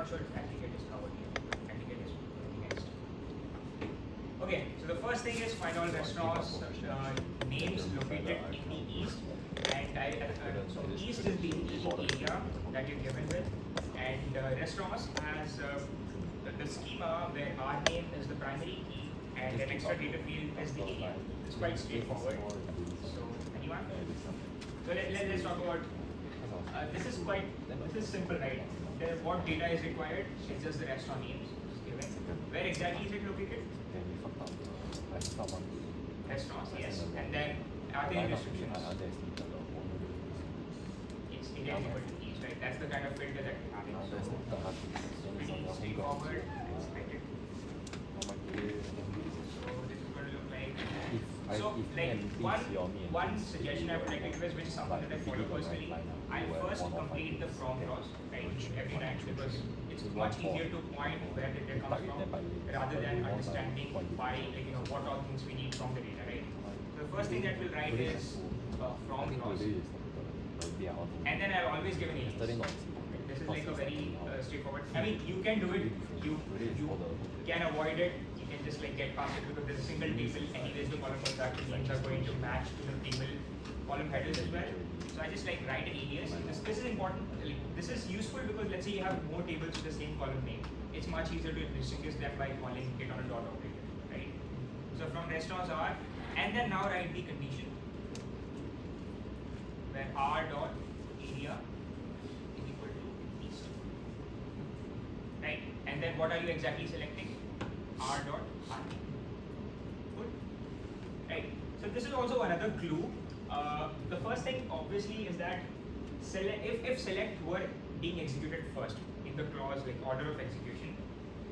not sure if aggregate is covered here. Aggregate is next. Okay, so the first thing is find all restaurants names located in the east, and so east is the area that you're given with, and restaurants has the schema where our name is the primary key and an extra data field is the area. It's quite straightforward. So anyone? So let's talk about this is simple, right? What data is required is just the restaurant names given. Where exactly is it located? Restaurants, yes. And then are there any restrictions? Yes, it is equal to each, right? That's the kind of filter that we have. So pretty straightforward and selected. So this is going to look like. So like one suggestion I would like to give is, which is something that I follow personally. I first complete the from clause, right, every time, because it's much easier to point where the data comes from rather than understanding why, like, what all things we need from the data, right? So the first thing that we'll write is from clause, and then I'll always give an alias. This is like a very straightforward. I mean, you can do it. You can avoid it. You can just like get past it because there's a single table. Anyways, the column contract names are going to match to the table column headers as well. So I just like write an alias. This is important. Like, this is useful because let's say you have more tables with the same column name. It's much easier to distinguish them by calling it on a dot operator, right? So from restaurants are, and then now write the condition where r dot area is equal to east, right? And then what are you exactly selecting? R dot r. Good, right? So this is also another clue. The first thing obviously is that if select were being executed first in the clause, like order of execution,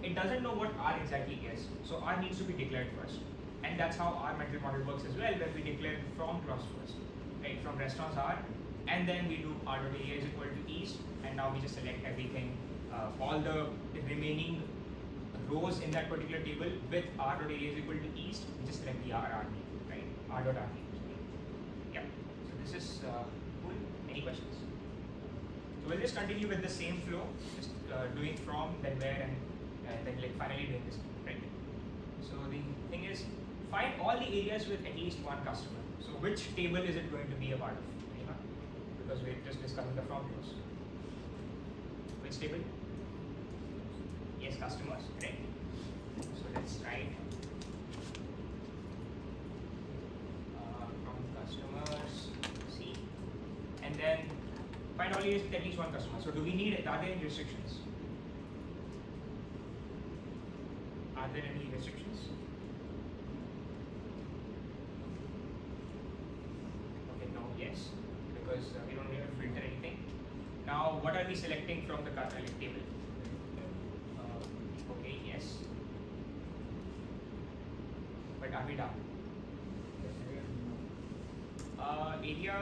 it doesn't know what R exactly is. So R needs to be declared first. And that's how our mental model works as well, where we declare from clause first, right? From restaurants R, and then we do R dot area is equal to east, and now we just select everything, all the remaining rows in that particular table with R dot area is equal to east, we just select the R name, right? R dot R name. Yeah, so this is cool. Any questions? So we'll just continue with the same flow, just doing from, then where, and then like finally doing this, right? So the thing is, find all the areas with at least one customer. So which table is it going to be a part of? Because we're just discussing the from clause. Which table? Yes, customers, right? So let's write from customers C, and then find all areas with at least one customer. So do we need, are there any restrictions? Are there any restrictions? Okay, no, yes, because we don't need to filter anything. Now, what are we selecting from the table? Okay, yes. But are we done? Area,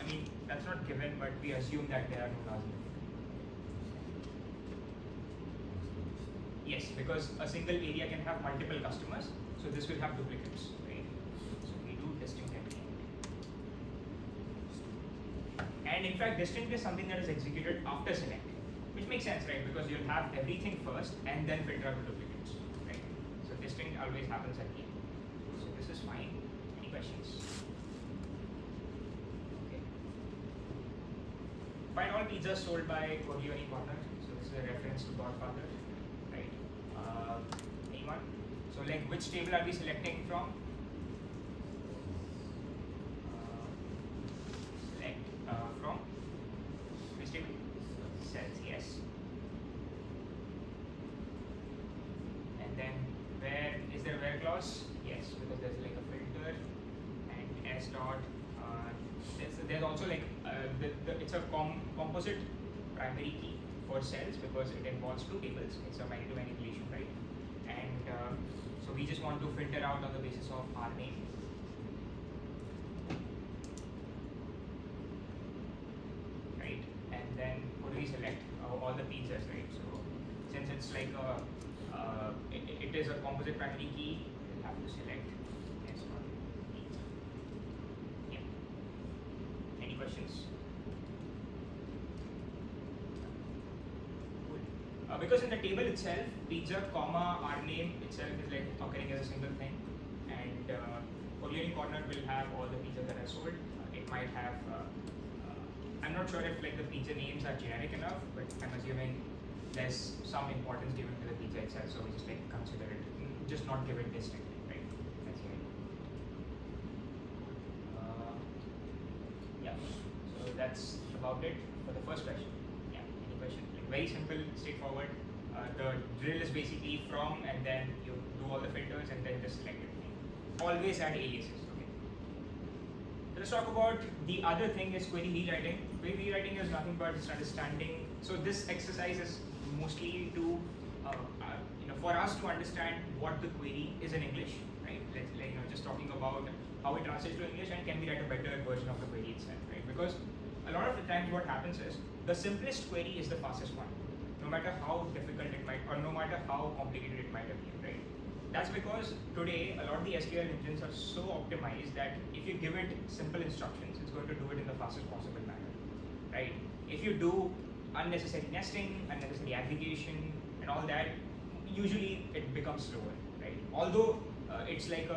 I mean, that's not given, but we assume that there are no null. Yes, because a single area can have multiple customers, so this will have duplicates, right? So we do distinct at the end. And in fact, distinct is something that is executed after select, which makes sense, right? Because you'll have everything first and then filter out the duplicates, right? So distinct always happens at the end. So this is fine. Any questions? Okay. Find all pizzas sold by Corleone partner. So this is a reference to Godfather. Anyone? So like which table are we selecting from? Select from which table? Cells, yes. And then where is there a where clause? Yes, because there's like a filter and s dot. There's also like it's a composite primary key for cells because it involves two tables. It's a many-to-many relation, right? And so we just want to filter out on the basis of our name. Right? And then what do we select? All the pizzas, right? So since it's like it is a composite primary key, we'll have to select S dot pizza. Yeah. Any questions? Cool. Because in the table itself, pizza, comma, our name itself is like occurring as a single thing, and Korean corner will have all the pizzas that are sold. It might have, I'm not sure if like the pizza names are generic enough, but I'm assuming there's some importance given to the pizza itself, so we just like consider it, just not give it distinctly, right? That's it. Yeah, so that's about it for the first question. Yeah, any question? Like very simple, straightforward. The drill is basically from, and then you do all the filters and then just select it. Always add aliases. Okay. So let's talk about the other thing is query rewriting. Query rewriting is nothing but just understanding. So this exercise is mostly to for us to understand what the query is in English, right? Let's just talking about how it translates to English and can we write a better version of the query itself, right? Because a lot of the times what happens is the simplest query is the fastest one, no matter how difficult it might, or no matter how complicated it might appear, right? That's because today a lot of the SQL engines are so optimized that if you give it simple instructions, it's going to do it in the fastest possible manner, right? If you do unnecessary nesting, unnecessary aggregation, and all that, usually it becomes slower, right? Although it's like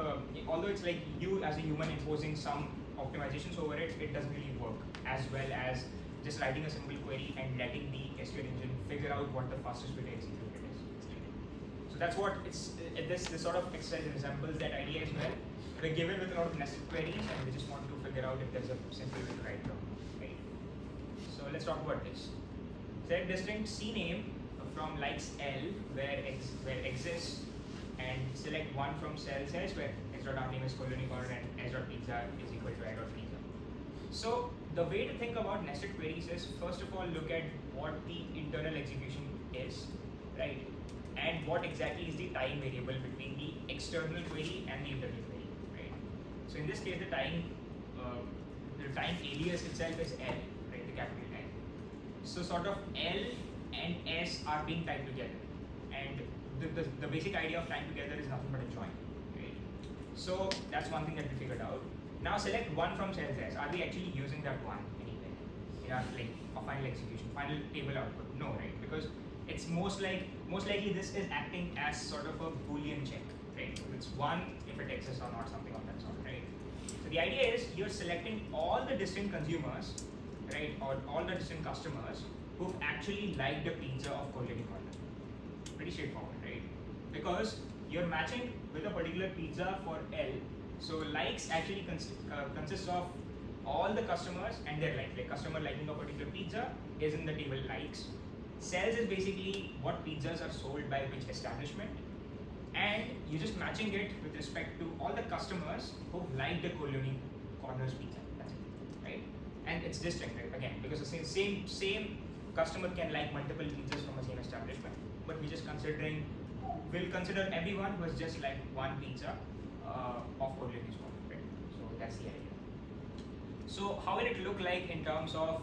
you as a human imposing some optimizations over it, it doesn't really work as well as just writing a simple query and letting the SQL engine figure out what the fastest way to execute it is. So that's what it's this sort of exercise resembles that idea as well. We're given with a lot of nested queries and we just want to figure out if there's a simple way to write them, right? So let's talk about this. Select distinct CNAME from likes L where exists, and select one from cells S where x.rname is colonicorn and s.pizza is equal to i.pizza. So the way to think about nested queries is first of all look at what the internal execution is, right? And what exactly is the time variable between the external query and the internal query, right? So in this case the time alias itself is L, right? The capital L. So sort of L and S are being tied together, and the basic idea of tying together is nothing but a join, right? So that's one thing that we figured out. Now select one from cells S. Are we actually using that one anywhere in our final execution, final table output? No, right? Because it's most likely this is acting as sort of a Boolean check, right? It's one if it exists or not, something of that sort, right? So the idea is you're selecting all the distinct consumers, right, or all the distinct customers who've actually liked the pizza of colonicorn. Pretty straightforward, right? Because you're matching with a particular pizza for L. So likes actually consists of all the customers and their like customer liking a particular pizza is in the table likes. Cells is basically what pizzas are sold by which establishment, and you're just matching it with respect to all the customers who've liked the Colony Corners pizza. That's it, right? And it's distinct, right? Again, because the same customer can like multiple pizzas from the same establishment, but we'll consider everyone who has just liked one pizza of Colony's one, right? So that's the idea. So how will it look like in terms of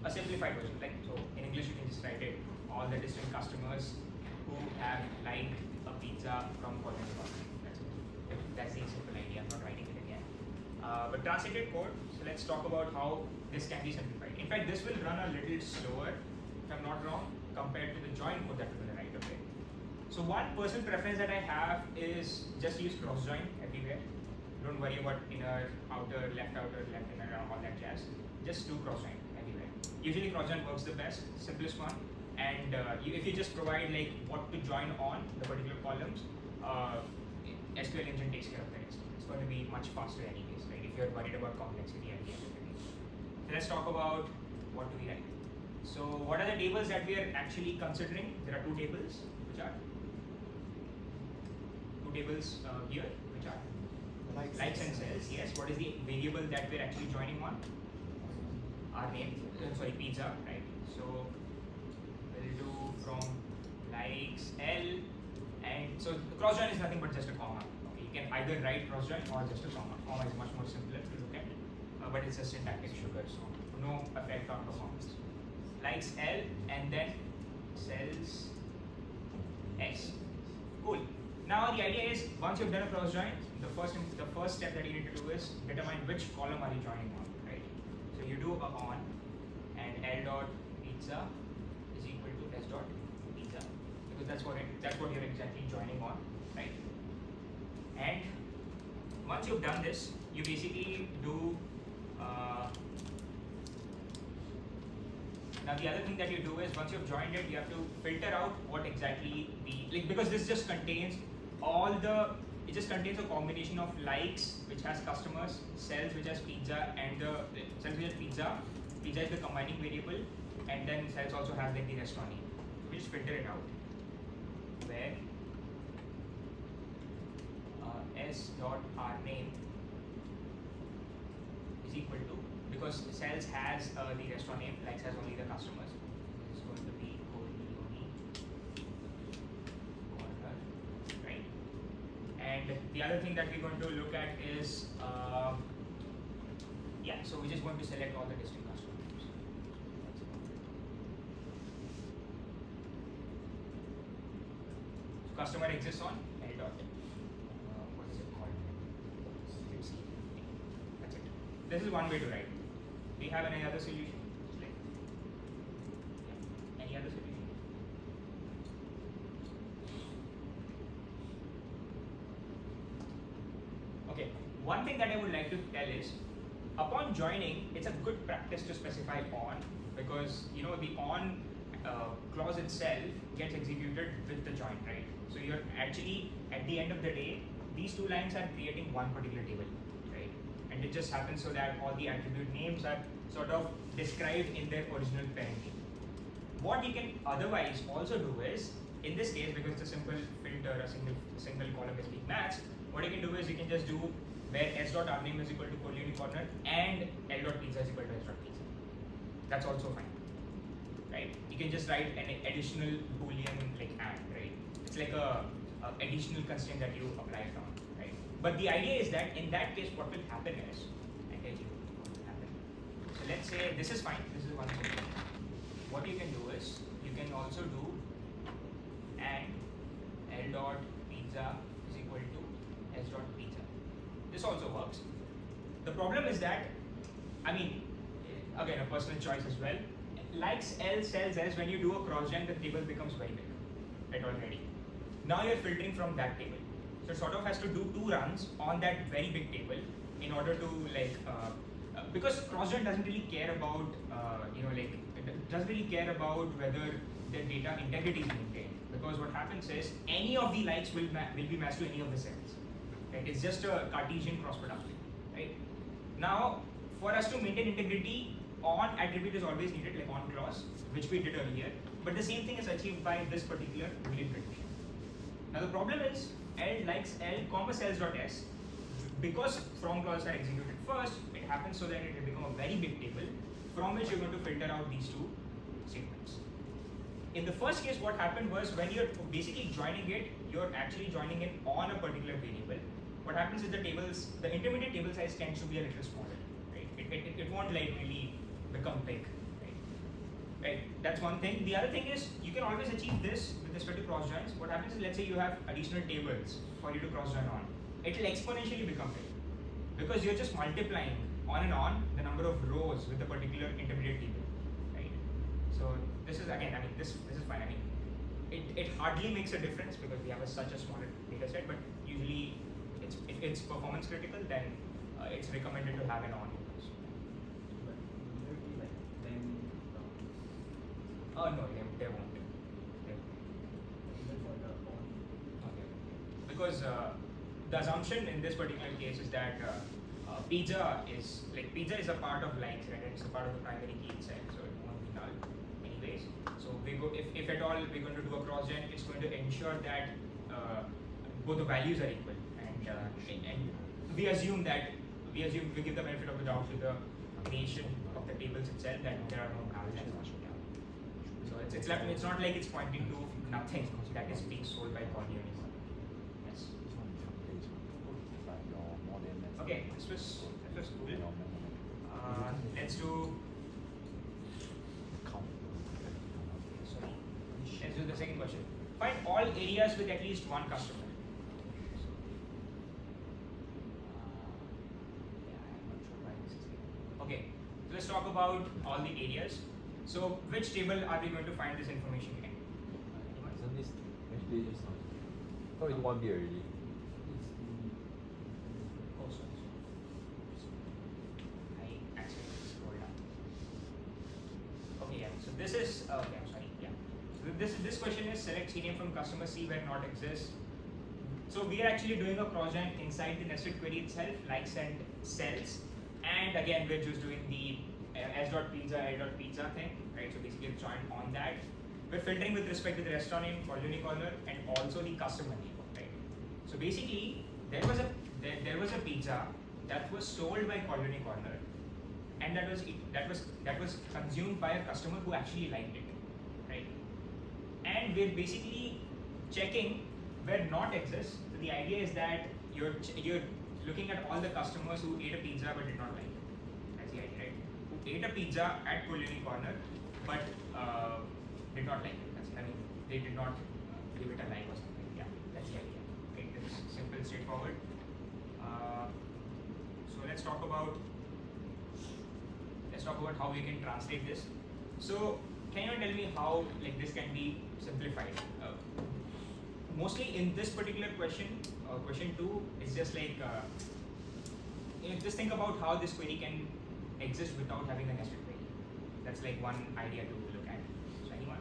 a simplified version? Like, so in English you can just write it, all the distinct customers who have liked a pizza from Colony's one. That's the simple idea, I'm not writing it again. But translated code, so let's talk about how this can be simplified. In fact, this will run a little slower, if I'm not wrong, compared to the join code that we're going to write, okay? So one personal preference that I have is just use cross join everywhere. Don't worry about inner, outer, left, inner, all that jazz. Just do cross join everywhere. Usually cross join works the best, simplest one. And if you just provide like what to join on the particular columns, SQL engine takes care of the rest. It's going to be much faster anyways, right? If you're worried about complexity at the end of the day. So let's talk about what do we write. So what are the tables that we are actually considering? There are two tables, which are here, which are likes and cells. Yes. What is the variable that we're actually joining on? Our name. Pizza, right? So we'll do from likes L, and so cross join is nothing but just a comma. Okay, you can either write cross join or just a comma. Comma is much more simpler to look at, but it's a syntactic sugar, so no effect on performance. Likes L and then cells S. Cool. Now the idea is once you've done a cross join, the first step that you need to do is determine which column are you joining on, right? So you do a on and L dot pizza is equal to S dot pizza. that's what you're exactly joining on, right? And once you've done this, you basically do. Now the other thing that you do is once you've joined it, you have to filter out what exactly because this just contains it just contains a combination of likes which has customers, cells which has pizza, and the cells which has pizza. Pizza is the combining variable, and then cells also has like the restaurant name. We just filter it out where s dot r name is equal to, because cells has the restaurant name, likes has only the customers. It's going to be corner, right? And the other thing that we're going to look at is so we're just going to select all the distinct customer names. So customer exists on L dot. What is it called? That's it. This is one way to write. Do you have any other solution? Any other solution? Okay. One thing that I would like to tell is, upon joining, it's a good practice to specify on, because the on clause itself gets executed with the join, right? So you're actually, at the end of the day, these two lines are creating one particular table, right? And it just happens so that all the attribute names are sort of described in their original parent name. What you can otherwise also do is, in this case, because it's a simple filter, a single column is being matched, what you can do is you can just do where s.rname is equal to corner and l.pizza is equal to s.pizza. That's also fine, right? You can just write an additional boolean like and, right? It's like a additional constraint that you apply it on, right? But the idea is that in that case, what will happen is, I tell you what will happen. So let's say this is fine. This is one thing. What you can do is you can also do and l.pizza is equal to s.pizza. This also works. The problem is that, again, a personal choice as well. Likes L, cells S, when you do a cross-gen, the table becomes very big, right, already. Now you're filtering from that table. So it sort of has to do 2 runs on that very big table in order to because cross-gen doesn't really care about, it doesn't really care about whether the data integrity is maintained. Because what happens is any of the likes will be matched to any of the cells. Right? It's just a Cartesian cross production, right? Now, for us to maintain integrity, on attribute is always needed, like on clause, which we did earlier. But the same thing is achieved by this particular Boolean condition. Now the problem is L likes L, comma cells.s. Because from clauses are executed first, it happens so that it will become a very big table from which you're going to filter out these two statements. In the first case, what happened was when you're basically joining it, you're actually joining it on a particular variable. What happens is the intermediate table size tends to be a little smaller, right? It won't really become big, right? That's one thing. The other thing is you can always achieve this with respect to cross joins. What happens is, let's say you have additional tables for you to cross join on. It will exponentially become big because you're just multiplying on and on the number of rows with the particular intermediate table, right? So this is again, this is fine. It hardly makes a difference because we have such a smaller data set, but usually if it's performance critical, then it's recommended to have an on. Oh no, they won't. Okay. Because the assumption in this particular case is that pizza is a part of likes, right? It's a part of the primary key itself, so it won't be null anyways. So if at all we're going to do a cross gen, it's going to ensure that both the values are equal, and we assume we give the benefit of the doubt to the creation of the tables itself that there are no null. So it's not like it's pointing to nothing that is being sold by Connie anymore. Yes. Okay, this was cool. Let's do. Sorry. Let's do the second question. Find all areas with at least one customer. Okay, so let's talk about all the areas. So, which table are we going to find this information in? bit just now. Oh, it's 1 bit already. Also, I accidentally scrolled down. Okay, yeah. So this is okay. I'm sorry. Yeah. So this question is select CNAME from customer C where not exists. So we are actually doing a project inside the nested query itself, likes and cells, and again we're just doing the s.pizza, l.pizza thing, right? So basically it's joined on that. We're filtering with respect to the restaurant name, colony corner, and also the customer name, right? So basically there was a pizza that was sold by Colony Corner, and that was consumed by a customer who actually liked it, right? And we're basically checking where not exists. So the idea is that you're looking at all the customers who ate a pizza but did not like it. That's the idea, right? Who ate a pizza at Colony Corner but did not like it. They did not give it a like or something. Yeah, that's the idea. Okay, this is simple, straightforward. So let's talk about how we can translate this. So can you tell me how this can be simplified? Mostly in this particular question, question 2 is just just think about how this query can exist without having a nested query. That's one idea to look at. So anyone?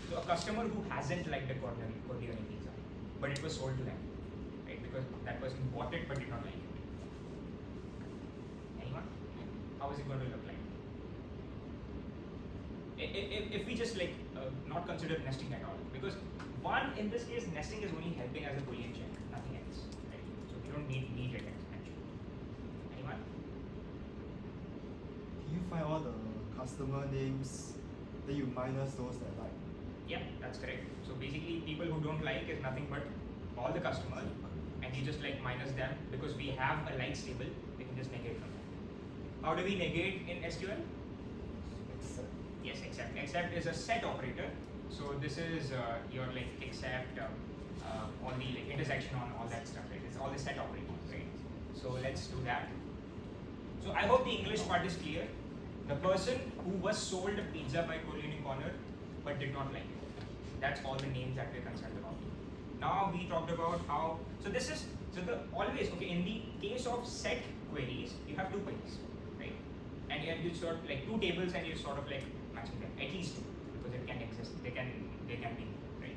So a customer who hasn't liked a Corleone pizza, but it was sold to them, right? Because that person bought it but did not like it. Anyone? How is it going to look like? If we just not consider nesting at all, because one, in this case, nesting is only helping as a Boolean check, nothing else, right? So we don't need it actually. Anyone? You find all the customer names, then you minus those that like. Yeah, that's correct. So basically, people who don't like is nothing but all the customers, and you just minus them because we have a likes table. We can just negate from that. How do we negate in SQL? Except. Yes, except. Except is a set operator. So this is your except all the intersection on all that stuff, right? It's all the set operators, right? So let's do that. So I hope the English part is clear. The person who was sold a pizza by Colony Corner but did not like it. That's all the names that we're concerned about. Now we talked about how. So this is always okay. In the case of set queries, you have two queries, right? And you sort of two tables, and you sort of matching them, at least two, because it can exist. They can be, right?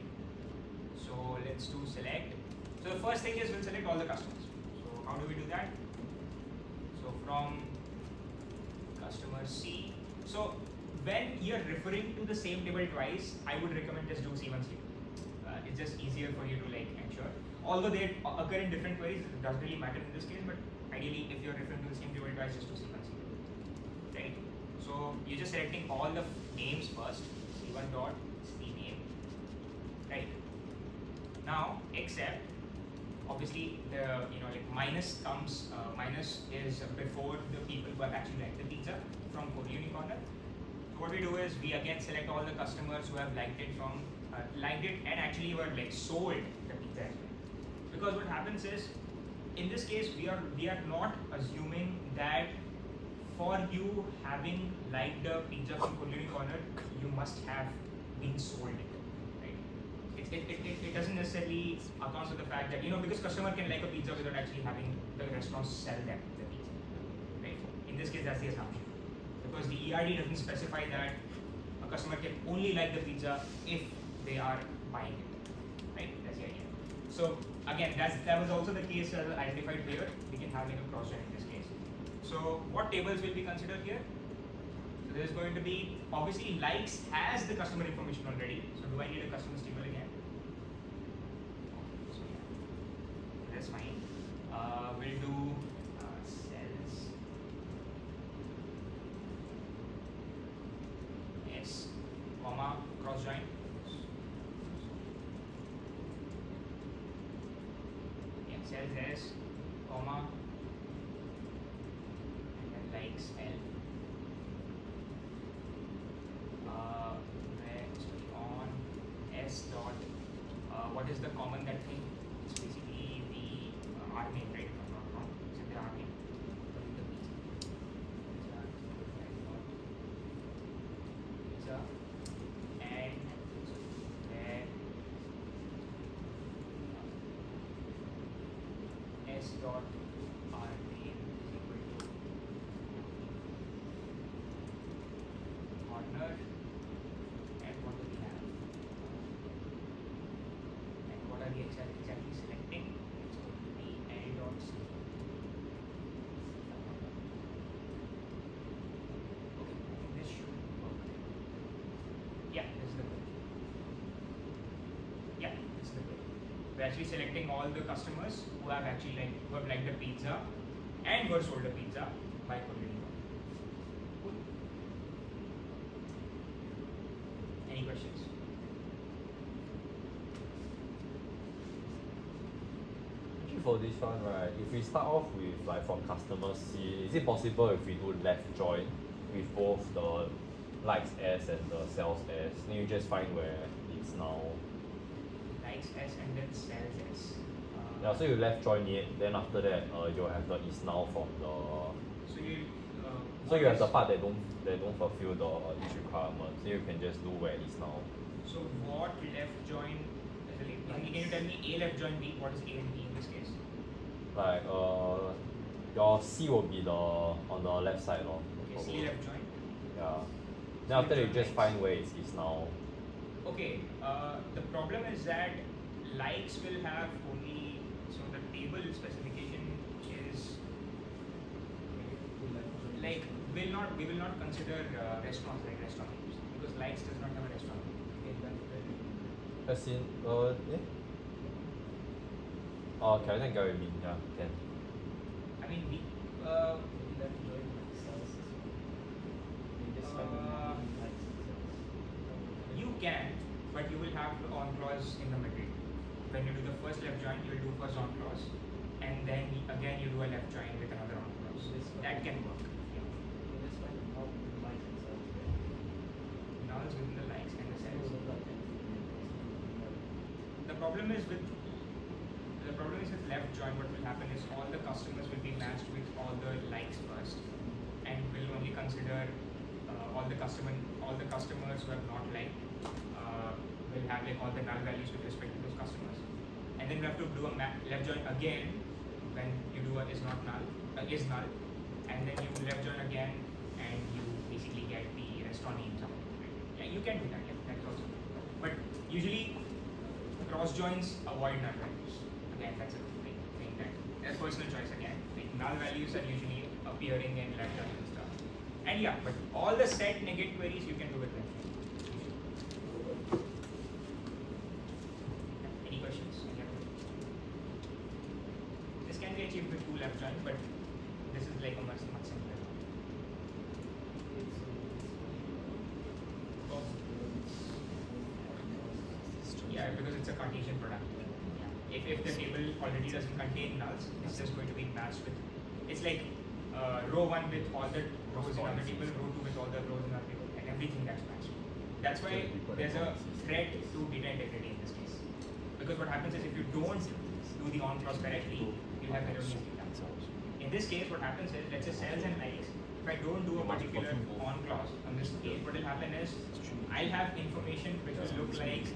So let's do select. So the first thing is we'll select all the customers. So how do we do that? So from customer C. So when you're referring to the same table twice, I would recommend just do C1, C2. It's just easier for you to ensure. Although they occur in different queries, it doesn't really matter in this case, but ideally if you're referring to the same table twice, just do C1, C2. Right? So you're just selecting all the names first, C1 dot CNAME. Right? Now except obviously the minus comes minus is before the people who have actually liked the pizza from Corleone Corner. So what we do is we again select all the customers who have liked it and actually were sold the pizza as well. Because what happens is in this case we are not assuming that for you having liked the pizza from Corleone Corner you must have been sold it. It doesn't necessarily account for the fact that because customer can like a pizza without actually having the restaurant sell them the pizza, right? In this case, that's the assumption, because the ERD doesn't specify that a customer can only like the pizza if they are buying it, right? That's the idea. So again, that was also the case identified here. We can have a cross check in this case. So what tables will be considered here? So there's going to be obviously likes has the customer information already. So do I need a customer's table again? So yeah, that's fine. We'll do cells. S, comma, cross join. Yeah, cells S, comma, and then likes L. On S dot, what is the common that thing? It's basically the R name, right? If I'm not wrong. Is it the R name? Pizza. And dot our name is equal to corner, and what do we have? And what are we exactly selecting? It's going to be L dot C. Okay, I think this should work. Yeah, this is the good. Yeah, this is the good. We're actually selecting all the customers who have liked the pizza and were sold a pizza by Colony. Cool. Any questions? Actually, for this one, right, if we start off with like from customer C, is it possible if we do left join with both the likes S and the sales S? Then you just find where it's now. Likes S and then sells S. Yeah, so you left join it, then after that you'll have the is now from the. So you. So you have the part that don't fulfill the this requirement. So you can just do where it is now. So what left join? Can you tell me A left join B? What is A and B in this case? Like your C will be the on the left side lor. Okay, C left join. Yeah. Then after that you just find where it is now. Okay, the problem is that likes will have only, so the table specification is like we will not consider restaurants like restaurant names because likes does not have a restaurant name. As in yeah. Okay, I think I get what you mean. Yeah, can. I mean we you can, but you will have the on clause in the middle. When you do the first left join, you will do first on clause, and then again you do a left join with another on clause. That can work. Nulls within the likes and the cells. The problem is with left join. What will happen is all the customers will be matched with all the likes first, and will only consider all the customers who have not liked. Will have like all the null values with respect to those customers, and then we have to do a left join again when you do a is null, and then you left join again, and you basically get the restaurant names out. Yeah, you can do that. Yeah, that's also. But usually, cross joins avoid null values. Again, that's a thing that's personal choice again. Like null values are usually appearing in left join and stuff. And yeah, but all the set negate queries you can do with left join. Any questions? This can be achieved with two left join, but this is like a much simpler. Yeah, because it's a Cartesian product. If the table already doesn't contain nulls, it's just going to be matched with. It's like row 1 with all the rows in the table, row 2 with all the rows in the table, and everything that's matched. That's why there's a threat to data integrity in this case. Because what happens is if you don't do the on clause correctly, you have erroneous data. In this case, what happens is, let's say cells and likes, if I don't do a particular on clause, in this case, what will happen is, I'll have information which will look like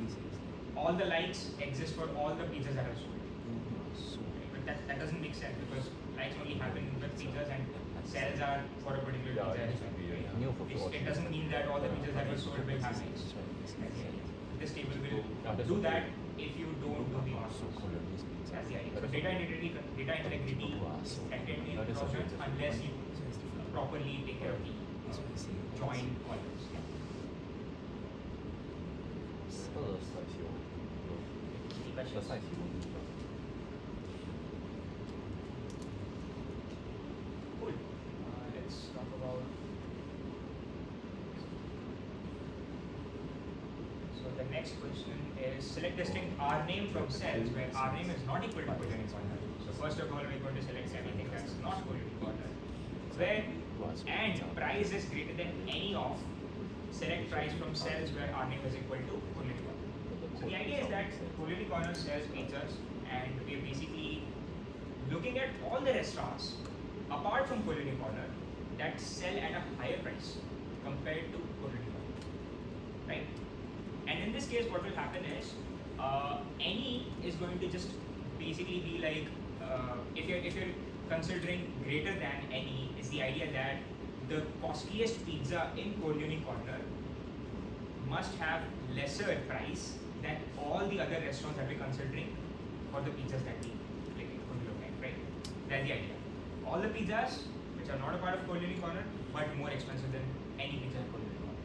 all the likes exist for all the pizzas that are sold. But that doesn't make sense because likes only happen with pizzas and cells are for a particular pizza. It doesn't mean that all the pizzas that are sold will have likes. This table will do that if you don't do the on clause. That's the idea. So data integrity is technically cross-joins unless you properly take care of the join columns. Any questions? Cool. Let's talk about. So the next question is select distinct R name from cells where R name is not equal to colony corner. So first of all, we're going to select everything that's not colony corner. Where and price is greater than any of select price from cells where R name is equal to colony corner. So the idea is that colony corner sells pizzas, and we're basically looking at all the restaurants apart from colony corner that sell at a higher price compared to colony corner, right? And in this case, what will happen is any is going to just basically be like if you're considering greater than any, is the idea that the costliest pizza in Corleone Corner must have lesser price than all the other restaurants that we're considering for the pizzas that we could look at, right? That's the idea. All the pizzas which are not a part of Corleone Corner but more expensive than any pizza in Corleone Corner.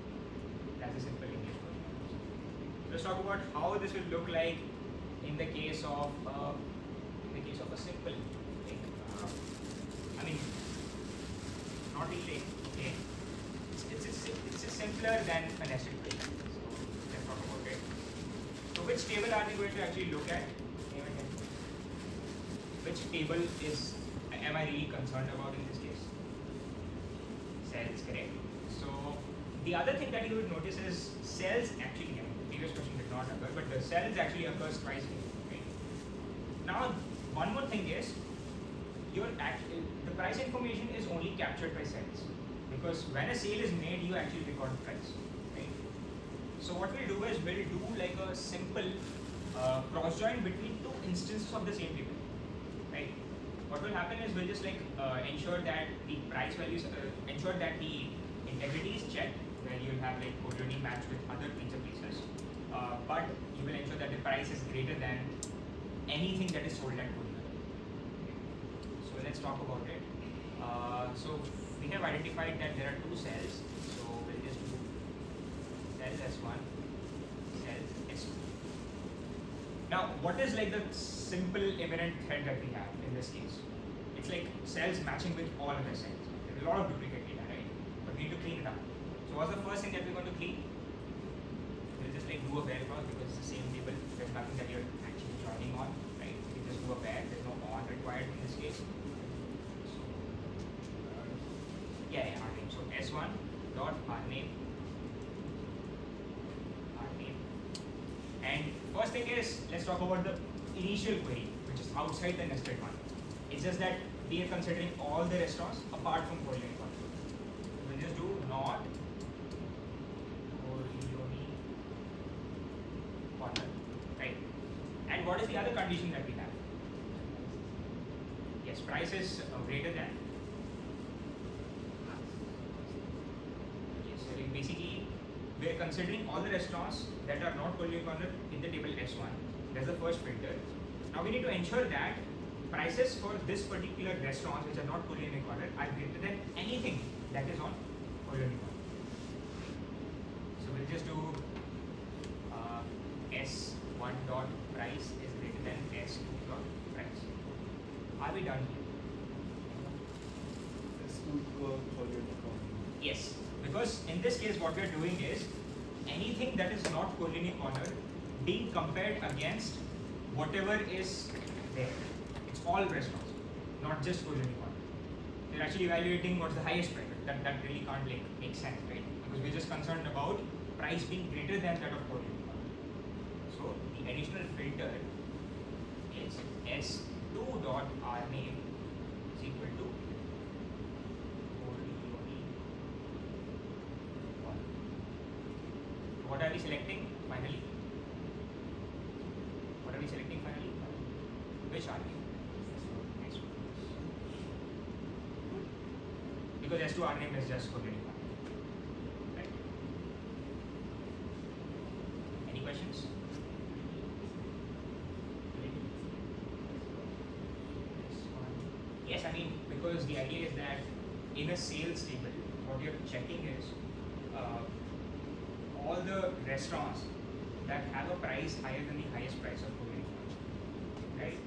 That's a simple English version. So let's talk about how this will look like in the case of a simple thing. I mean, not really okay. It's simpler than a nested query. So let's talk about it. So which table are we going to actually look at? Which table am I really concerned about in this case? Cells, correct. So the other thing that you would notice is cells actually, the previous question did not occur, but the cells actually occurs twice here. Right? Now, one more thing is, the price information is only captured by cells, because when a sale is made, you actually record the price. Right? So what we'll do is we'll do like a simple cross join between two instances of the same table. Right? What will happen is we'll just like ensure that the price values, ensure that the integrity is checked, where you'll have like Corleone matched with other pizza places, but you will ensure that the price is greater than anything that is sold at Corleone. Okay. So let's talk about it. So we have identified that there are two cells, so we'll just do cells S1, cells S2. Now, what is like the simple imminent thread that we have in this case? It's like cells matching with all other cells. There's a lot of duplicate data, right? But we need to clean it up. So what's the first thing that we're going to clean? We'll just like do a bare cross because it's the same table. There's nothing that you're actually joining on, right? You just do a bare. There's no on required in this case. So yeah, our name. So S1 dot our name. And first thing is, let's talk about the initial query, which is outside the nested one. It's just that we are considering all the restaurants apart from Corleone Corner. We'll just do not Corleone Corner, right? And what is the other condition that we have? Yes, price is greater than. Yes, so basically we're considering all the restaurants that are not Corleone Corner in the table S1. That's the first filter. Now we need to ensure that prices for this particular restaurants which are not Corleone Corner are greater than anything that is on Corleone Corner. So we'll just do S1 dot price is greater than S2 dot price. Are we done here? Yes, because in this case what we are doing is anything that is not Corleone Corner being compared against whatever is there. It's all restaurants, not just Corleone Corner. They're actually evaluating what's the highest price. That really can't make sense, right? Because we're just concerned about price being greater than that of Corleone Corner. So the additional filter is S2 dot our name is equal to Corleone Corner. What are we selecting finally? What are we selecting finally? Which are we? Next one. Because S2 our name is just Corleone Corner. Right? Any questions? Yes, I mean, because the idea is that in a sales table, what you're checking is all the restaurants that have a price higher than the highest price of Corleone Corner, right?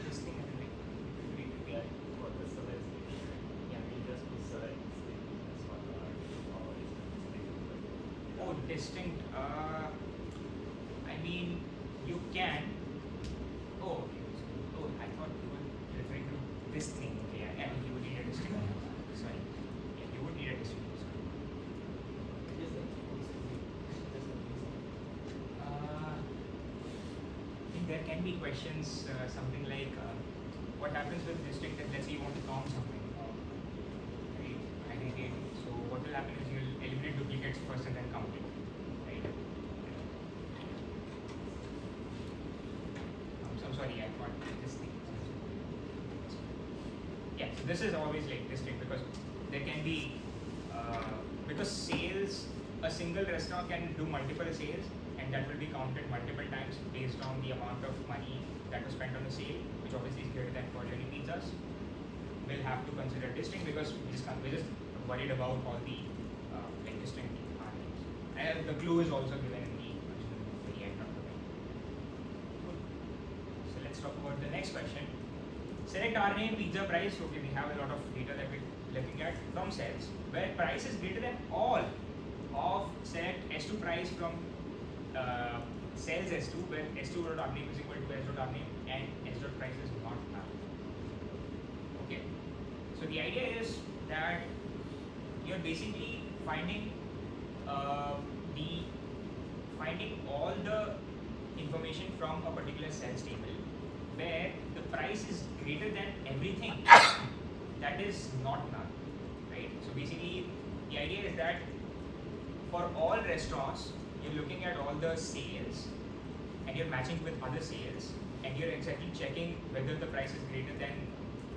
This thing I think oh, distinct. I mean, you can. Oh, okay. Oh, I thought you were referring to this thing. Okay, yeah, you would need a distinct. Sorry. Yeah, you would need a distinct. I think there can be questions, something like what happens with distinct, that let's say you want to count something. Right? create it. So what will happen is you'll eliminate duplicates first and then count it. Right? I'm sorry, I got this thing. Yeah, so this is always like this thing because there can be because sales, a single restaurant can do multiple sales and that will be counted multiple times based on the amount of money that was spent on the sale, which obviously is greater than for any pizzas. We'll have to consider distinct because we're just worried about all the like distinct markings. And the clue is also given in the very end of the thing. So let's talk about the next question. Select our name, pizza price. Okay, we have a lot of data that we're looking at from cells where price is greater than all of select S2 price from cells S2 where S2.name is equal to S.name and S. price is not null. Okay, so the idea is that you're basically finding finding all the information from a particular cells table where the price is greater than everything that is not null, right? So basically, the idea is that for all restaurants, you're looking at all the sales and you're matching with other sales and you're exactly checking whether the price is greater than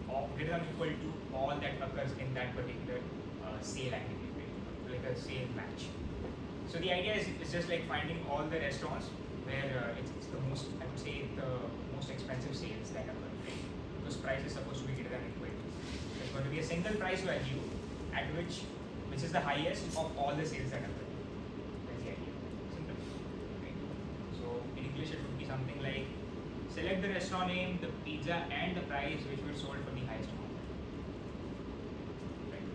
or greater than equal to all that occurs in that particular sale activity, right? Like a sale match. So the idea is it's just like finding all the restaurants where it's the most, I would say, the most expensive sales that occur, right? Because price is supposed to be greater than equal. There's going to be a single price value at which is the highest of all the sales that occur. That's the idea. Simple. Right? So in English it would be something like select the restaurant name, the pizza and the price which were sold for the highest amount. Right?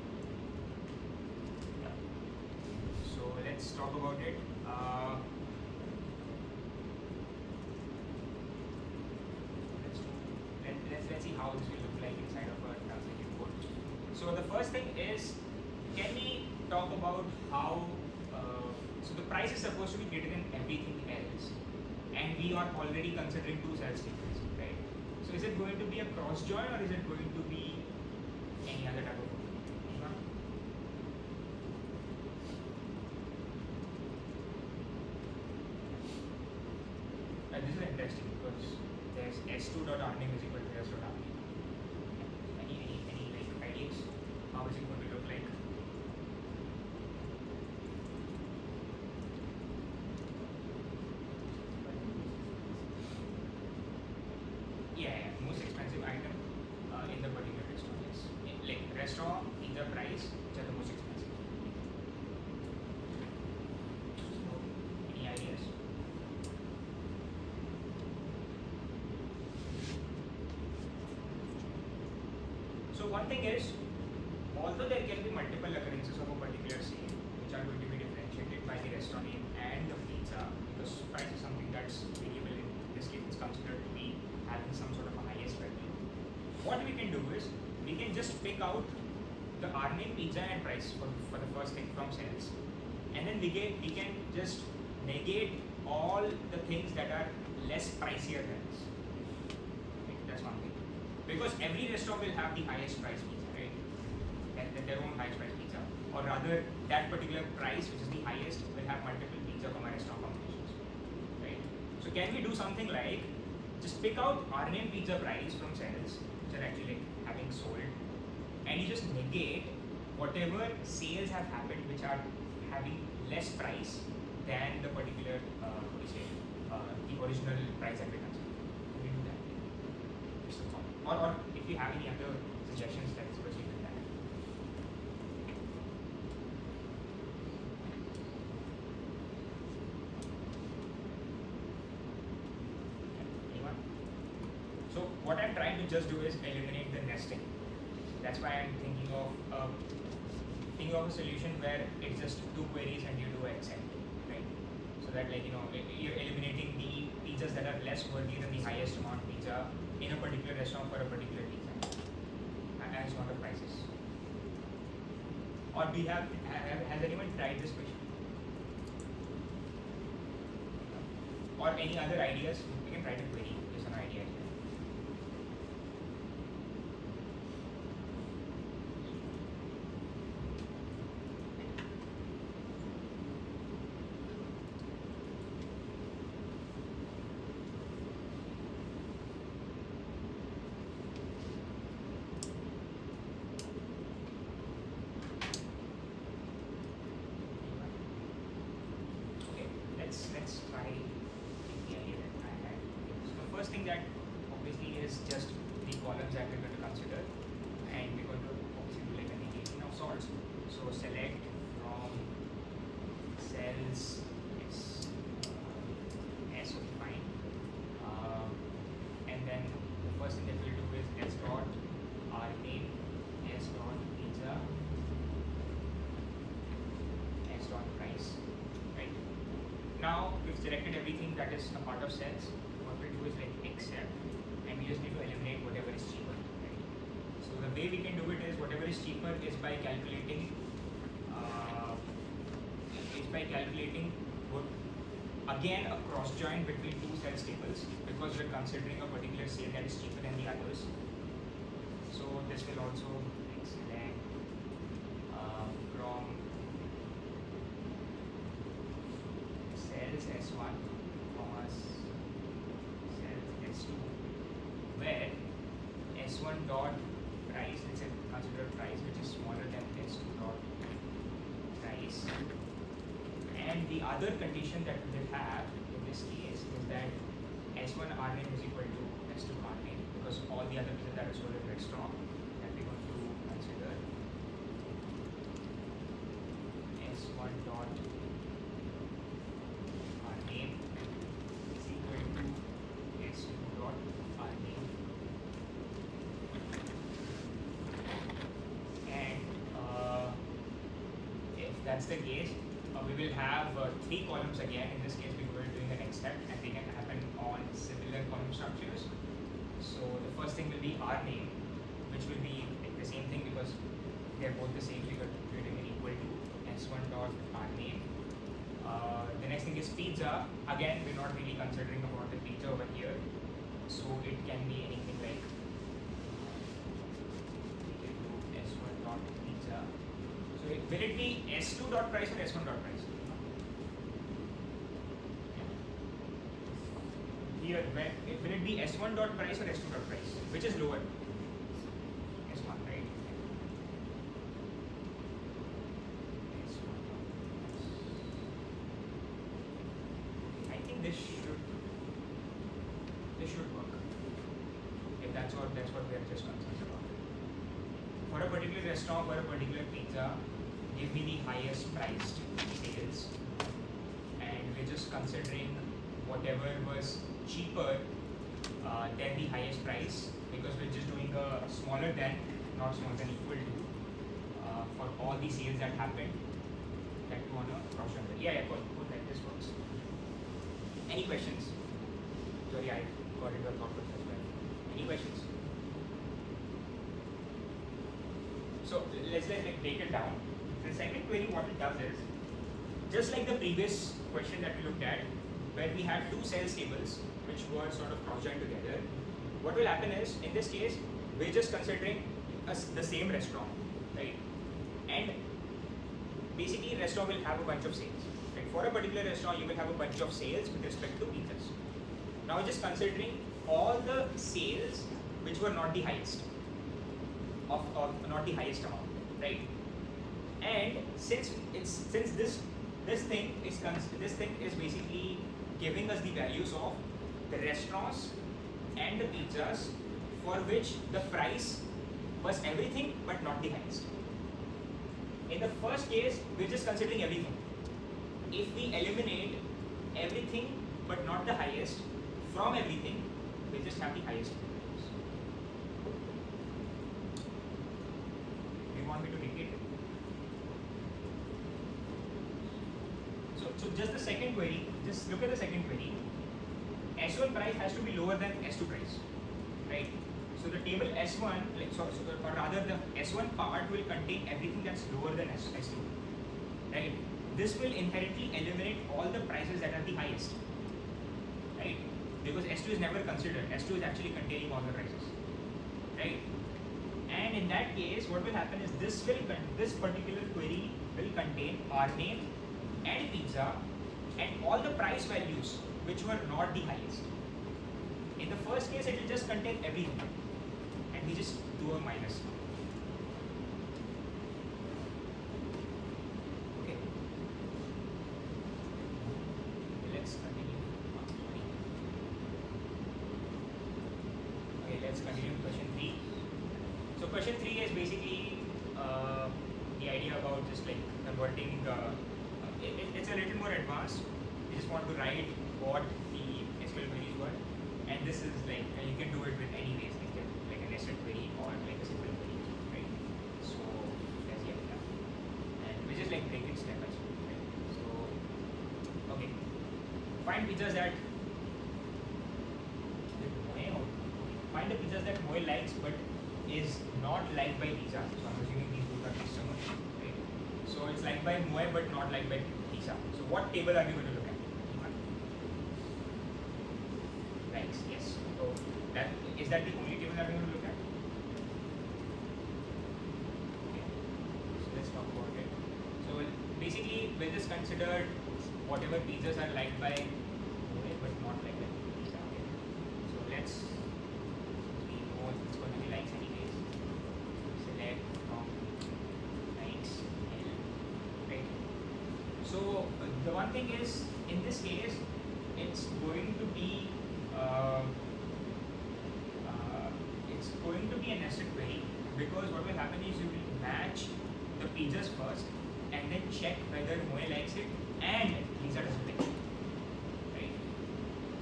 Yeah. So let's talk about it. Let's see how this will look like inside of a translated code. So the first thing is, can we talk about how, so the price is supposed to be greater than everything else and we are already considering two cell statements, right? So is it going to be a cross join or is it going to be any other type of this is interesting because there's S2.name is equal to S.name. Any like ideas? How is it going to look like? Yeah, most expensive item in the particular restaurant is like restaurant, either price, which are the most expensive. So, any ideas? So one thing is, although there can be multiple occurrences of a particular sale, which are going to be differentiated by the restaurant name and the pizza, because price is something that's variable. In this case, it's considered to be having some sort of a highest value. What we can do is, we can just pick out the our name, pizza and price for the first thing from sales, and then we can just negate all the things that are less pricier than this. Okay, that's one thing. Because every restaurant will have the highest price pizza, right? And their own highest price pizza. Or rather, that particular price, which is the highest, will have multiple pizza from a restaurant combinations, right? So can we do something like, just pick out our name pizza price from sales, which are actually like having sold, and you just negate whatever sales have happened which are having less price than the particular, the original price that we consider. Can we do that? Just a thought. Or if you have any other suggestions, let's proceed with that. Anyone? So what I'm trying to just do is eliminate the nesting. That's why I'm thinking of a solution where it's just two queries and you do accept, right? So that like you're eliminating the pizzas that are less worthy than the highest amount pizza in a particular restaurant for a particular pizza as one of the prices. Or do you has anyone tried this question? Or any other ideas? We can try to query just an idea here. first thing that obviously is just the columns that we're going to consider, and we're going to obviously do like a negation of sorts. So select from cells S, okay, fine. And then the first thing that we'll do is S dot R name, S dot pizza, S dot price, right? Now we've selected everything that is a part of cells. What we'll do is like accept, and we just need to eliminate whatever is cheaper, right? So the way we can do it is whatever is cheaper is by calculating what, again a cross join between two cells tables, because we're considering a particular sale that is cheaper than the others. So this will also select from cells S1 comma cells S2, where S1 dot price, let's say consider price which is smaller than S2 dot price. And the other condition that we will have in this case is that S1 R name is equal to S2 R name, because all the other pieces that are sold in restaurant that we're going to consider S1 dot R name is equal to S2 dot R name. And if that's the case, we will have 3 columns again. In this case, we were doing an accept, and they can happen on similar column structures. So the first thing will be our name, which will be like the same thing because they are both the same. We're doing an equal to S1 dot our name. The next thing is pizza. Again, we're not really considering about the pizza over here, so it can be anything like S1 dot pizza. So will it be S2 dot price or S1 dot price? Here, will it be S1 dot price or S2 dot price? Which is lower? S1, right? S1. I think this should work. If that's what we are just concerned about. For a particular restaurant, for a particular pizza, give me the highest priced sales, and we're just considering whatever was cheaper than the highest price, because we're just doing a smaller than, not smaller than, equal to for all the sales that happened. That you want to cross check. Yeah, cool, that this works. Any questions? Sorry, I got into a thought process as well. Any questions? So let's like break it down. The second query, what it does is, just like the previous question that we looked at, where we had two sales tables which were sort of cross-joined together, what will happen is, in this case, we're just considering the same restaurant, right? And basically, restaurant will have a bunch of sales. Right? For a particular restaurant, you will have a bunch of sales with respect to pizzas. Now, we're just considering all the sales which were not the highest, of not the highest amount, right? And since this thing is basically giving us the values of the restaurants and the pizzas for which the price was everything but not the highest. In the first case, we're just considering everything. If we eliminate everything but not the highest from everything, we just have the highest values. Do you want me to repeat it? So just the second query, just look at the second query. S1 price has to be lower than S2 price, right? So the table S1, or rather the S1 part will contain everything that's lower than S2, right? This will inherently eliminate all the prices that are the highest, right? Because S2 is never considered. S2 is actually containing all the prices, right? And in that case, what will happen is this particular query will contain our name and pizza and all the price values which were not the highest. In the first case, it will just contain everything, and we just do a minus. Okay. Let's continue. let's continue with question 3. So question 3 is basically the idea about just like converting. It's a little more advanced. You just want to write what the SQL queries were, and this is like you can do it with any ways, like a nested query or like a simple query, right? So that's the idea, and we just like break it step by step, right? So okay, find features that find the features that Moe likes but is not liked by Lisa. So I'm assuming these both are customers, right? So it's liked by Moe but not liked by Lisa. So what table are we going to look at? Likes, yes. So that is that the only table that we're going to look at? Okay. So let's talk about it. So basically we'll just consider whatever features are liked by Moe but not liked by Lisa. Okay. So let's it's going to be likes anyways. Select from likes L, right? So the one thing is, in this case, it's going to be a nested query, because what will happen is you will match the pages first and then check whether Moe likes it and Lisa doesn't like it, right?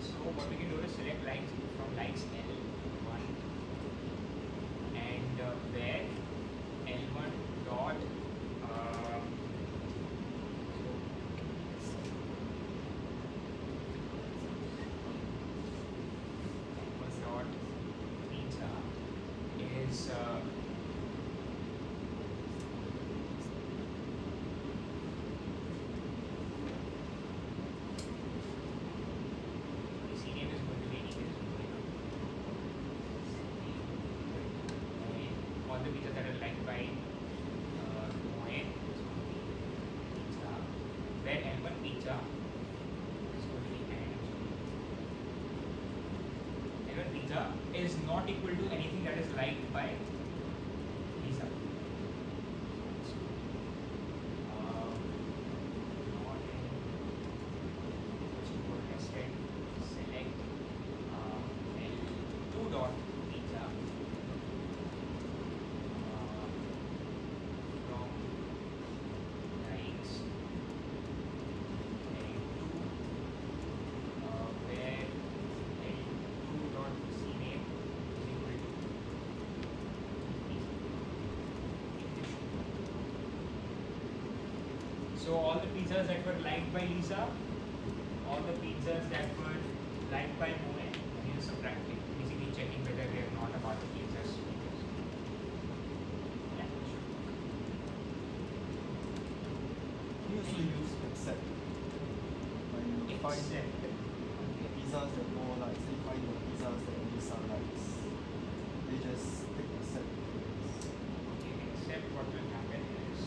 So what we can do is select likes from likes L1 and where L1 dot pizza is the C name is going to be anyways. All the pizzas that are liked by Moe is going to be pizza, where L1 pizza is going to be L1 pizza is not equal to anything that is liked by Lisa. Not in nested select L2 dot pizza from likes L2 where L2 dot cname is equal to so all the pizzas that were liked by Lisa, all the pizzas that were liked by Moe, and you subtract it, basically checking whether they are not a part of Lisa's features. Yeah, sure. You also use accept when you find Except, pizzas that more likes, you find the pizzas that Lisa likes. They just take accept. okay, except what will happen is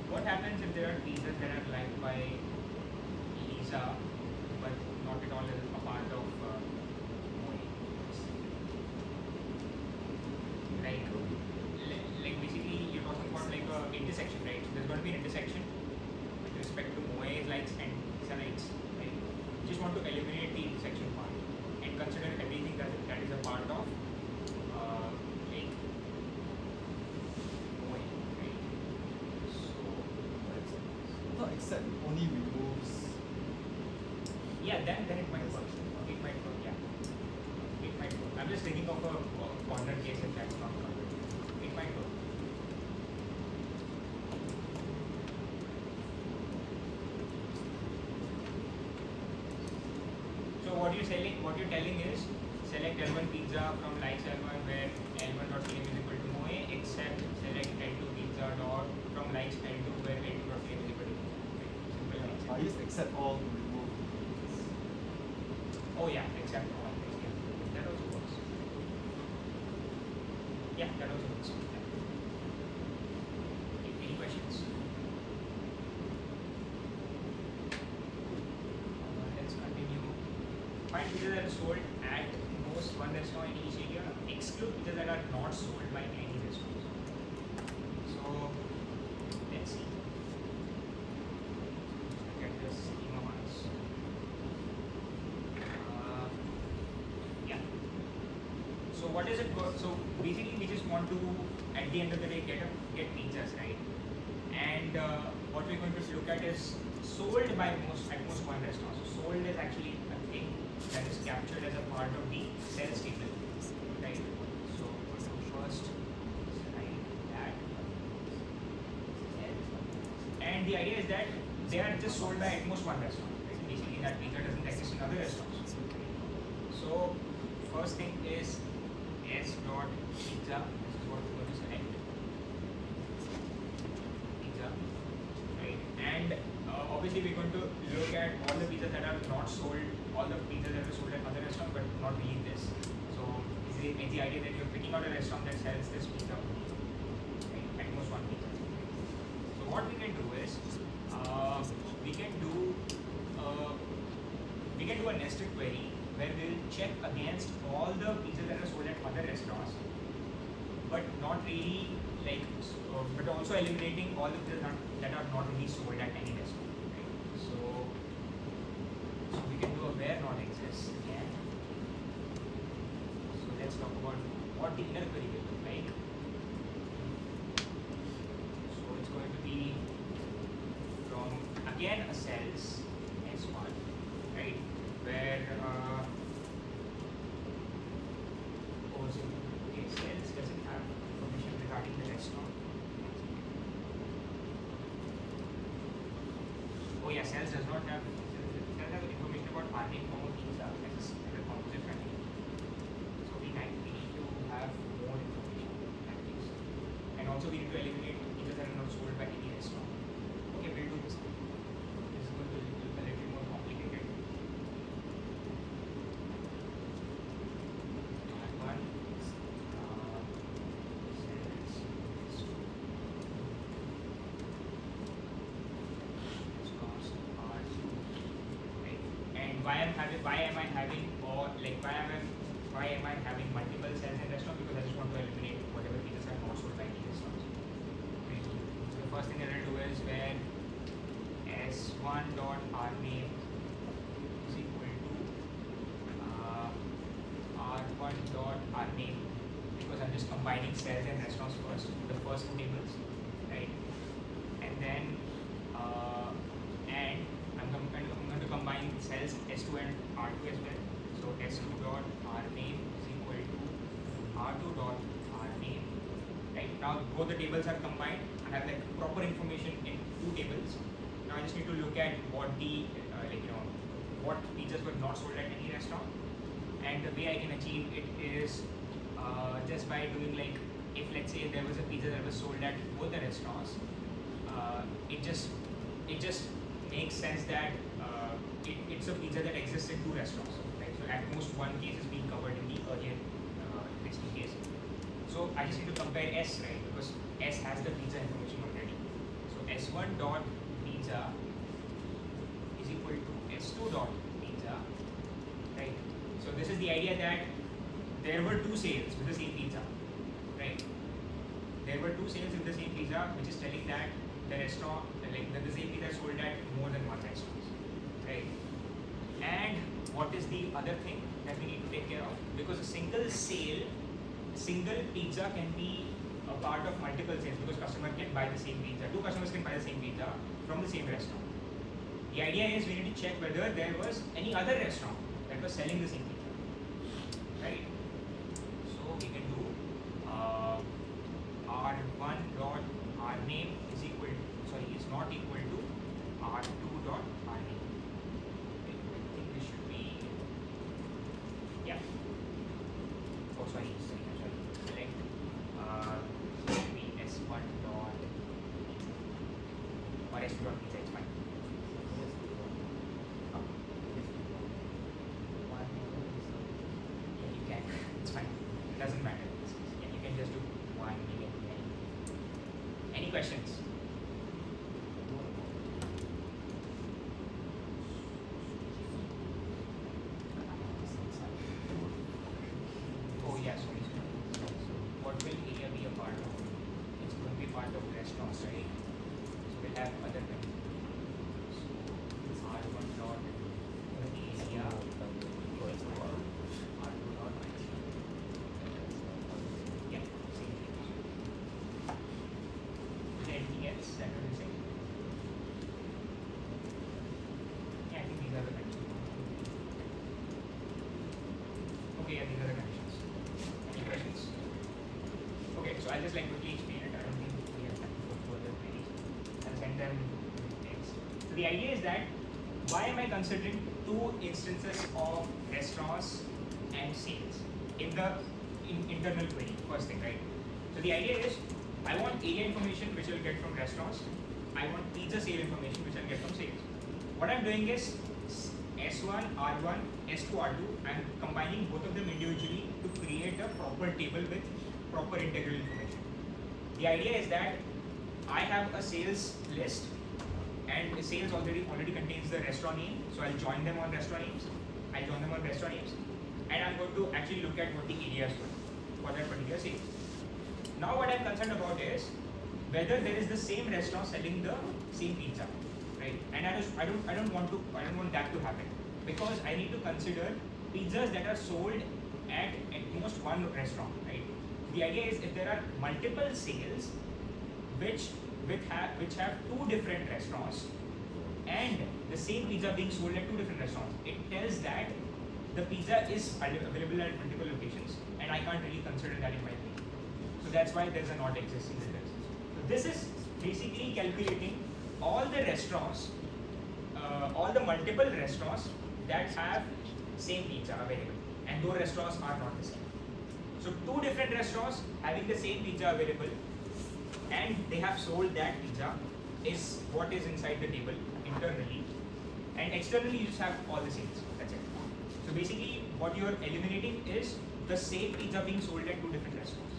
what happens if there are pizzas that are liked by Lisa but not at all as a part of Moe? Like basically you're talking about like a intersection, right? So there's going to be an intersection with respect to Moe's likes and Lisa likes, right? You just want to eliminate the intersection part and consider everything that is a part of like Moe, right? So Not accept only removes. yeah, then it might work. It might work, yeah. It might work. I'm just thinking of a corner case if that's not covered. It might work. So what you're telling is select L1 pizza from likes L1 where L1 dot name is equal to Moe, except select L2 pizza dot from likes L2 where L2 dot name is equal to Moe. Simple like I use accept all to remove. oh yeah, except all. Yeah. That also works. Yeah, that also works. Yeah. Any questions? Let's continue. Find features that are sold at most one restaurant in each area. Exclude features that are not sold by any restaurant. So let's see. what is it? So basically, we just want to, at the end of the day, get pizzas, right? And what we're going to look at is sold by at most one restaurant. So sold is actually a thing that is captured as a part of the sales table, right? So first write that, and the idea is that they are just sold by at most one restaurant. Right? Basically, that pizza doesn't exist in other restaurants. So first thing is s dot pizza. This is what we're going to select. Pizza, right? And obviously we're going to look at all the pizzas that are not sold, all the pizzas that are sold at other restaurants, but not really this. So it's the idea that you're picking out a restaurant that sells this pizza, right? At most one pizza. So what we can do is we can do a nested query where we'll check against all the pizzas that are sold at other restaurants, but not really like, but also eliminating all the pizzas that are not really sold at any restaurant. Right? So we can do a where not exists again. So let's talk about what the inner query will look like. So it's going to be from again a cells S1, right? Where cells doesn't have information regarding the restaurant. Oh yeah, cells does not have information about our name form of pizza as a composite family. So we need to have more information at least. And also we need to eliminate pizzas that are not sold by any restaurant. Okay, we'll do this. This is going to look a little more complicated. One. Why am I having multiple cells in restaurant? Because I just want to eliminate whatever pizzas are not sold by any restaurants. Okay. So the first thing that I'll do is where s1 dot r name is equal to r1 dot r name, because I'm just combining cells and restaurants first, the first two tables, right? And then and I'm going to combine cells S2 and R2 as well. So S2 dot R name is equal to R2 dot R name. Right? Now both the tables are combined. I have like proper information in two tables. Now I just need to look at what the what pizzas were not sold at any restaurant. And the way I can achieve it is just by doing like, if let's say there was a pizza that was sold at both the restaurants, it just makes sense that it's a pizza that exists in two restaurants. Right? So at most one case is being covered in the earlier existing case. So I just need to compare S, right? Because S has the pizza information already. So S1 dot pizza is equal to S2 dot pizza, right? So this is the idea that there were two sales with the same pizza, right? There were two sales with the same pizza, which is telling that the restaurant, like the same pizza sold at more than one restaurant, right? And what is the other thing that we need to take care of? Because a single sale, single pizza can be a part of multiple sales, because customer can buy the same pizza. Two customers can buy the same pizza from the same restaurant. The idea is we need to check whether there was any other restaurant that was selling the same pizza, right? So we can do R1 dot R name is equal to, sorry, is not equal to R2 dot R name. Okay, I think this should be, yeah. Oh, sorry, select maybe S1 dot or S2 dot pizza, it's fine. Yeah, you can, it's fine. It doesn't matter. Yeah, you can just do one, you can do any questions? Oh yeah, sorry. So what will area be a part of? It's going to be part of restaurants, right? So we'll have other things. So R1 dot area R2 dot the idea is that why am I considering two instances of restaurants and sales in the internal query? First thing, right? So the idea is I want area information which I'll get from restaurants. I want pizza sale information which I'll get from sales. What I'm doing is S1, R1, S2, R2. I'm combining both of them individually to create a proper table with proper integral information. The idea is that I have a sales list, and the sales already contains the restaurant name, so I'll join them on restaurant names. And I'm going to actually look at what the areas were for that particular sale. Now what I'm concerned about is whether there is the same restaurant selling the same pizza, right? And I don't want that to happen, because I need to consider pizzas that are sold at most one restaurant, right? The idea is if there are multiple sales which have two different restaurants and the same pizza being sold at two different restaurants, it tells that the pizza is available at multiple locations, and I can't really consider that in my opinion. So that's why there's a not existing sentence. So this is basically calculating all the restaurants, all the multiple restaurants that have same pizza available, and those restaurants are not the same. So two different restaurants having the same pizza available, and they have sold that pizza, is what is inside the table internally, and externally you just have all the sales. That's it. So basically what you are eliminating is the same pizza being sold at two different restaurants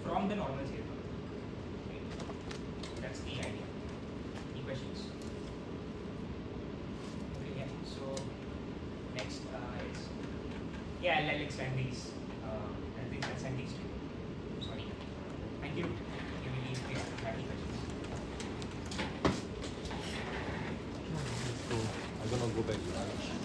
from the normal sales. Okay. That's the idea. Any questions? Okay, yeah. So next is, yeah, I'll extend these. I think I'll send these to you. Sorry. Thank you. You will leave here. Any questions? I'm gonna go back to lunch.